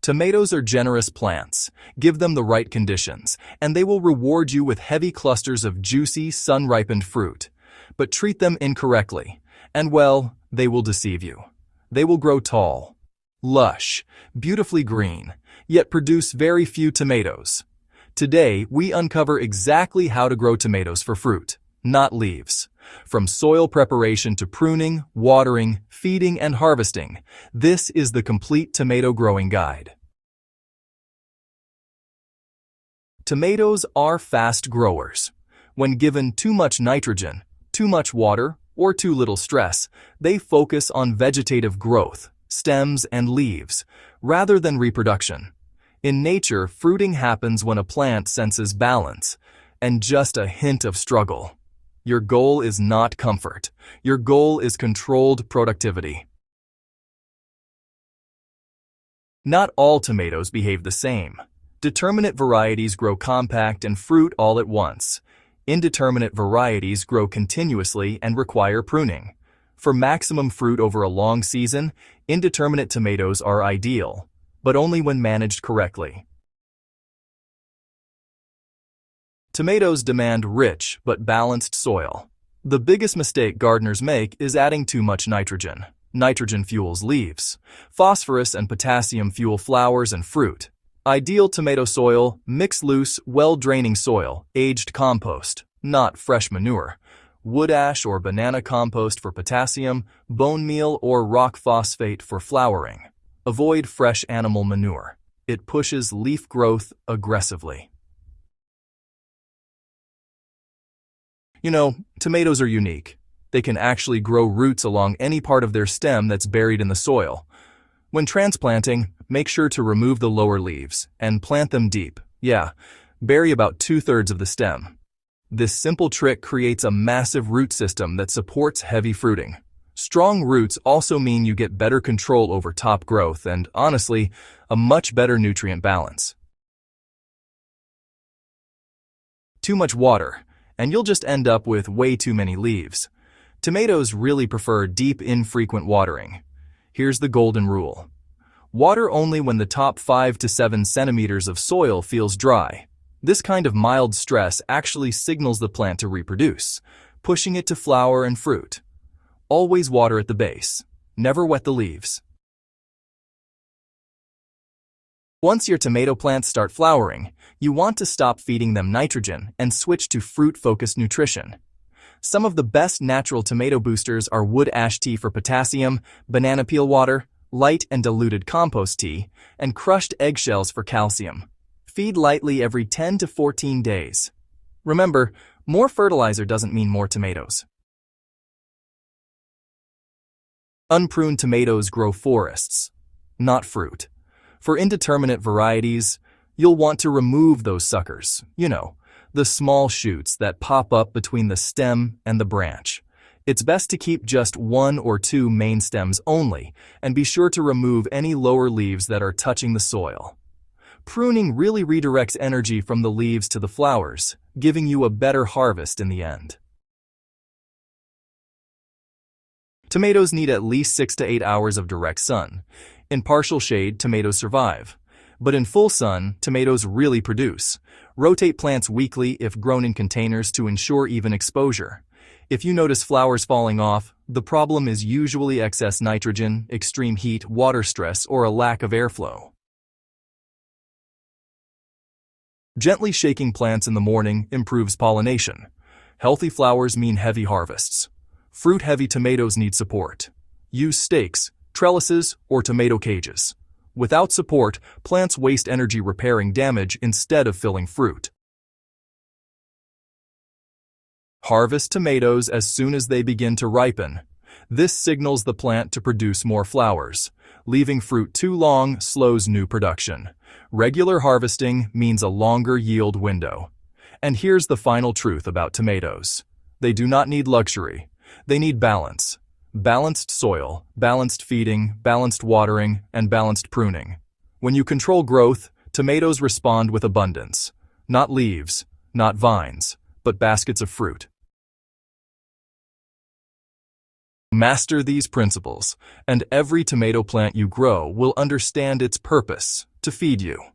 Tomatoes are generous plants. Give them the right conditions, and they will reward you with heavy clusters of juicy, sun-ripened fruit. But treat them incorrectly, and well, they will deceive you. They will grow tall, lush, beautifully green, yet produce very few tomatoes. Today, we uncover exactly how to grow tomatoes for fruit, not leaves. From soil preparation to pruning, watering, feeding, and harvesting, this is the complete tomato growing guide. Tomatoes are fast growers. When given too much nitrogen, too much water, or too little stress, they focus on vegetative growth, stems, and leaves, rather than reproduction. In nature, fruiting happens when a plant senses balance, and just a hint of struggle. Your goal is not comfort. Your goal is controlled productivity. Not all tomatoes behave the same. Determinate varieties grow compact and fruit all at once. Indeterminate varieties grow continuously and require pruning. For maximum fruit over a long season, indeterminate tomatoes are ideal, but only when managed correctly. Tomatoes demand rich but balanced soil. The biggest mistake gardeners make is adding too much nitrogen. Nitrogen fuels leaves. Phosphorus and potassium fuel flowers and fruit. Ideal tomato soil: mix loose, well-draining soil, aged compost, not fresh manure. Wood ash or banana compost for potassium, bone meal or rock phosphate for flowering. Avoid fresh animal manure. It pushes leaf growth aggressively. You know, tomatoes are unique. They can actually grow roots along any part of their stem that's buried in the soil. When transplanting, make sure to remove the lower leaves and plant them deep. Yeah, bury about 2/3 of the stem. This simple trick creates a massive root system that supports heavy fruiting. Strong roots also mean you get better control over top growth and, honestly, a much better nutrient balance. Too much water, and you'll just end up with way too many leaves. Tomatoes really prefer deep, infrequent watering. Here's the golden rule. Water only when the top 5 to 7 centimeters of soil feels dry. This kind of mild stress actually signals the plant to reproduce, pushing it to flower and fruit. Always water at the base. Never wet the leaves. Once your tomato plants start flowering, you want to stop feeding them nitrogen and switch to fruit-focused nutrition. Some of the best natural tomato boosters are wood ash tea for potassium, banana peel water, light and diluted compost tea, and crushed eggshells for calcium. Feed lightly every 10 to 14 days. Remember, more fertilizer doesn't mean more tomatoes. Unpruned tomatoes grow forests, not fruit. For indeterminate varieties, you'll want to remove those suckers, the small shoots that pop up between the stem and the branch. It's best to keep just 1 or 2 main stems only, and be sure to remove any lower leaves that are touching the soil. Pruning really redirects energy from the leaves to the flowers, giving you a better harvest in the end. Tomatoes need at least 6 to 8 hours of direct sun. In partial shade, tomatoes survive. But in full sun, tomatoes really produce. Rotate plants weekly if grown in containers to ensure even exposure. If you notice flowers falling off, the problem is usually excess nitrogen, extreme heat, water stress, or a lack of airflow. Gently shaking plants in the morning improves pollination. Healthy flowers mean heavy harvests. Fruit-heavy tomatoes need support. Use stakes, trellises, or tomato cages. Without support, plants waste energy repairing damage instead of filling fruit. Harvest tomatoes as soon as they begin to ripen. This signals the plant to produce more flowers. Leaving fruit too long slows new production. Regular harvesting means a longer yield window. And here's the final truth about tomatoes. They do not need luxury. They need balance. Balanced soil, balanced feeding, balanced watering, and balanced pruning. When you control growth, tomatoes respond with abundance. Not leaves, not vines, but baskets of fruit. Master these principles, and every tomato plant you grow will understand its purpose: to feed you.